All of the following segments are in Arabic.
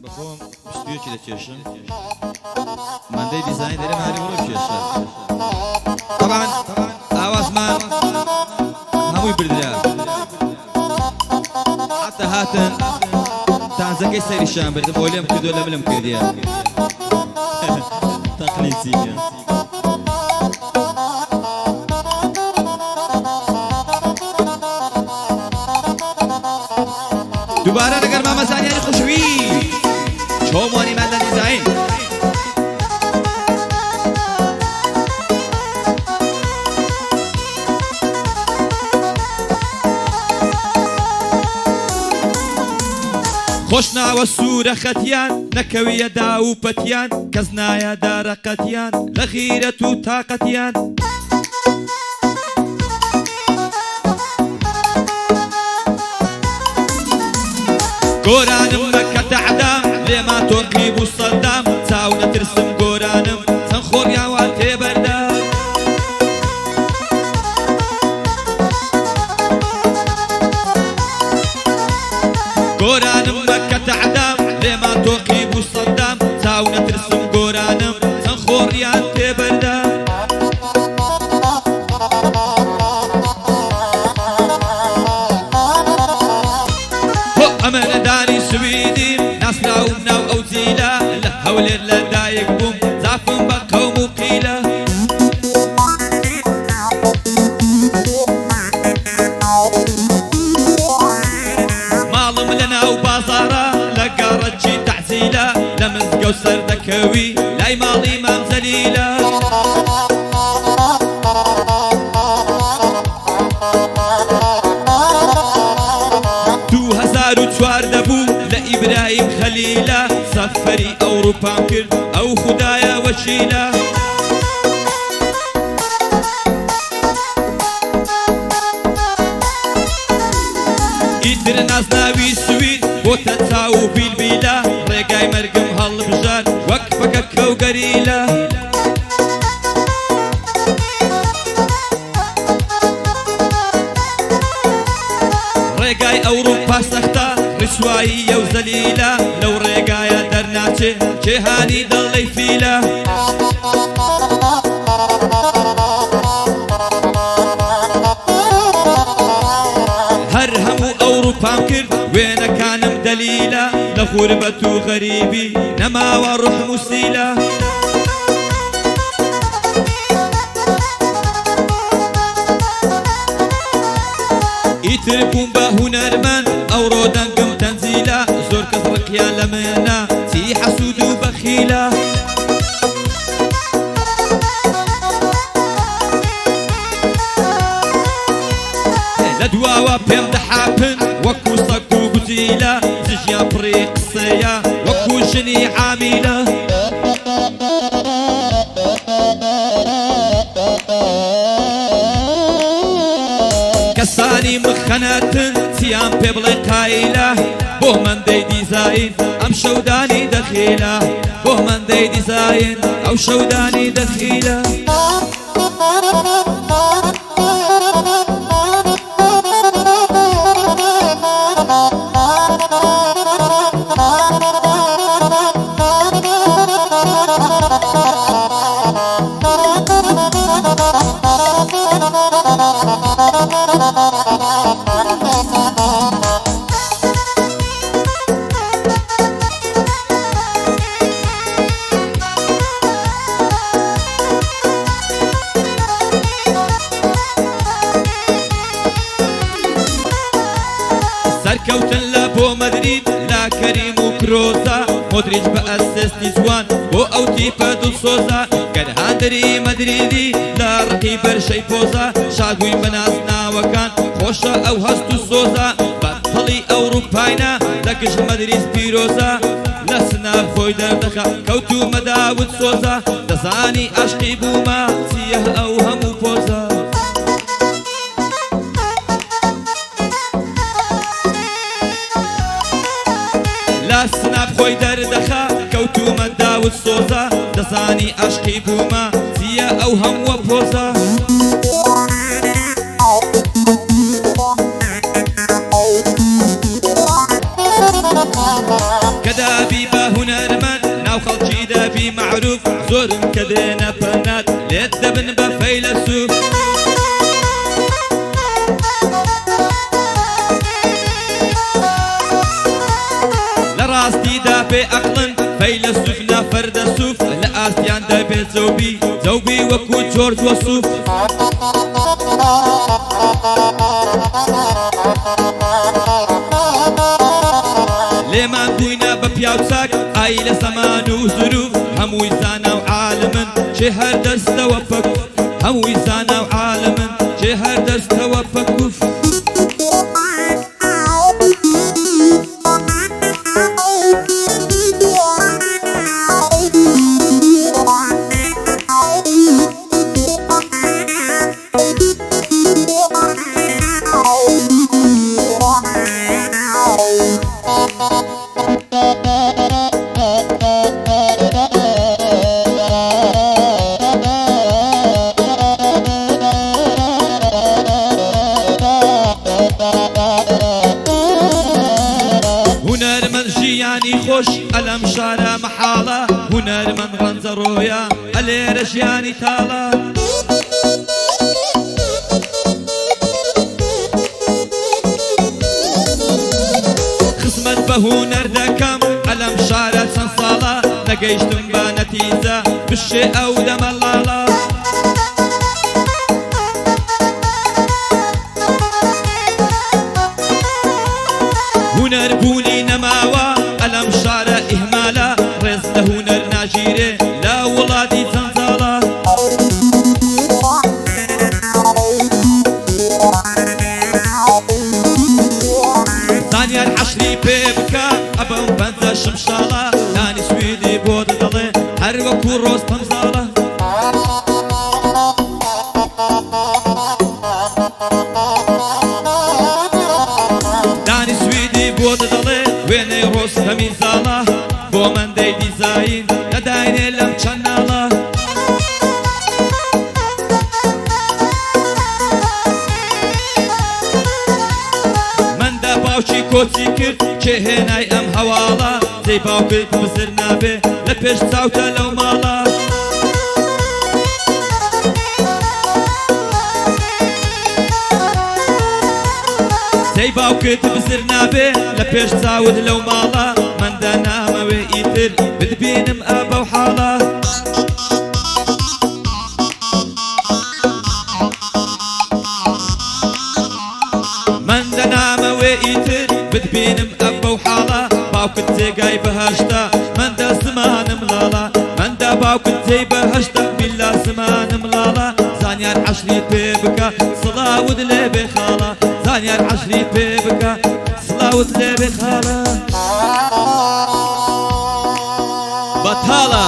بخوم استوديو كده تشيشن من دي ديزاين داري مالي برو تشيشن طبعا آواز مان هموي بردريا حتى هاتن تانزكي سيري الشام برد بوليم كدو لملم كديا تقليد سيكا دوباره اگر ما مزانی خوشوی شومانی مدن دیزاین خوشنا والسورة ختيان نكوية داو بتيان كزنايا دار قتيان لغيرة طاقتيان قرانم مكة عدام لما ترقيب الصدام تاونا ترسم قرانم تنخور يا والتي بردام قرانم مكة عدام لما ترقيب الصدام تاونا ترسم قرانم تنخور يا والتي بردام أمانة داني سويدي ناس ناو أو زيلا لهول لدايق بوم زعفن بقى ومقيلة معلم لنا وبازارة لقارة شي تعزيلة لمزقة وسردكوي لاي مالي مام زليلة وشوار دبو لإبراهيم خليلة سفري أوروبا كرد أو خدايا وشيلة إدر ناس ناوي سويد بوتا تساو بالبيلة رقاي مرقم هالبجار وقفك كو قريلة رقاي أوروبا سختا رسوائية وزليلة لو رقايا درناتي جهاني ضلي فيلة هرهم أوروبا كرد وين كان مدليلة لغربة غريبي نما وروح مسيلة يتركون بهنرمان أو رودان قم تنزيلا زور كثرك يا لمنا تي حسود وبخيلة لدواوا بيم دحابن وكو صقو قزيلة زجيا بريق الصيا وكو شني عاملة كساني مخناتن سيام بيبلي قايلة بوه من دي ديزاين أم شوداني دخيلة بوه من دي ديزاين أو شوداني دخيلة سركوتن لبو مدريد لا كريم وكروزا مدريج بأسس نزوان بو أوتي بدو صوزا قد هاندري مدريدي لا رقيبر شي بوزا شاقوي بناسنا وكان خوشا أو هستو صوزا بطلي أوروباينا لكش مدريد بيروزا لسنا خوي دردخا كوتو مداود صوزا دزاني عشقي بوما سيه أو همو بوزا لسنا بخوي دردخا كوتو مداود صوزا دزاني عشقي بوما سيه أو همو بوزا كدابي خەڵکی دەبی معروف زۆرم کە دێنە پەنات لێت دەبن بە فەیلسوف لە ڕاستیدا پێ ئەقڵن فەیلسوف لە فەردەسوف لە ئاستیان دەبێت زەوبی وەکو جۆرج وەسوف لێمان بووینە بە پیاو چاک ئای لە زەمان و زروف هەمووی زانا و عالمن چێ هەر دەستەوە پەکوف هەمووی زانا و عالمن چێ هەر دەستەوە پەکوف هونەرمەند ژیانی خۆش ئەلەم شارە مەحاڵە هونەرمەند ڕەنجە ڕۆیە ئەلێرە ژیانی تاڵە خزمەت بە هونەر دەکەم ئەلەم شارە چەند ساڵە نەگەیشتم بە نەتیجە بشێ ئەو دەمەڵاڵە هونەر بوونی نەماوە ئەلەم شارە ئیهمالە ڕێز لە هونەر ناژیرێ لە وڵاتی جەنجاڵە زانیار حەشری پێ بکە ئەبەم پەنجە شمشاڵە نانی سوێدی بۆ دەدەڵێ هەر وەکو ڕۆز پەمزاڵە دانی سوێدی بۆ دەدەڵێ وێنەی ڕۆز تەمیزاڵە بۆ مەندەی دیزاین نەداینێ لەم چەند ناڵە مەندە باوکی کۆچی کرد کێ هێنای ئەم هەواڵە جێی باوکت بزر نابێ لە پێش چاوتە لەو ماڵە جێی باوکت بزر نابێ لە پێش چاوت لەو ماڵە مەندە نامەوێ ئیتر بتبینم ئەبەو حاڵە مەندە نامەوێ ئیتر بتبینم ئەبەو حاڵە باوکت جێگای بەهەشتە مەندە زمانم لاڵە مەندە باوکت جێی بەهەشتە بیللا زمانم لاڵە زانیار حەشری پێ بکە سڵاوت لێ بێ خاڵە زانیار حەشری پێ بکە سڵاوت لێ بێ خاڵە بەتاڵە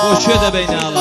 بۆ شوێ دەبەیناڵە